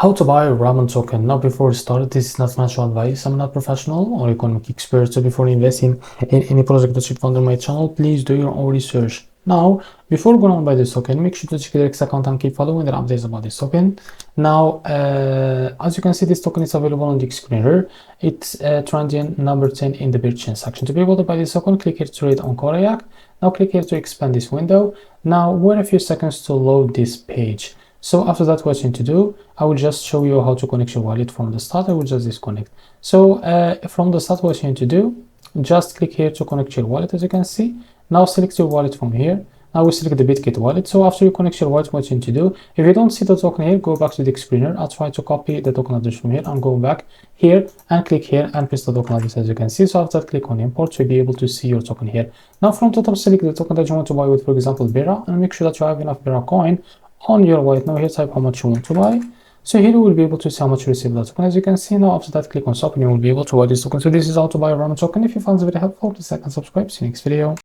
How to buy a ramen token. Now, before we start, this is not financial advice. I'm not professional or economic expert, so before investing in any project that you found on my channel, please do your own research. Now, before going on by this token, make sure to check the REFERRAL account and keep following the updates about this token. Now, as you can see, this token is available on the screen here. It's trending number 10 in the purchase section. To be able to buy this token, click here to trade on Korea. Now click here to expand this window. Now wait a few seconds to load this page. So after that, what you need to do, I will just show you how to connect your wallet from the start. I will just disconnect. So from the start, what you need to do, just click here to connect your wallet, as you can see. Now select your wallet from here. Now we select the BitKit wallet. So after you connect your wallet, what you need to do, if you don't see the token here, go back to the screener. I'll try to copy the token address from here and go back here and click here and paste the token address, as you can see. So after that, click on import to be able to see your token here. Now from the top, select the token that you want to buy with, for example, BERA, and make sure that you have enough BERA coin on your wallet. Now here, type how much you want to buy. So here you will be able to see how much you receive that token, as you can see. Now after that, click on stop and you will be able to buy this token. So this is how to buy a ramen token. If you found this very helpful, please like and subscribe. See you next video.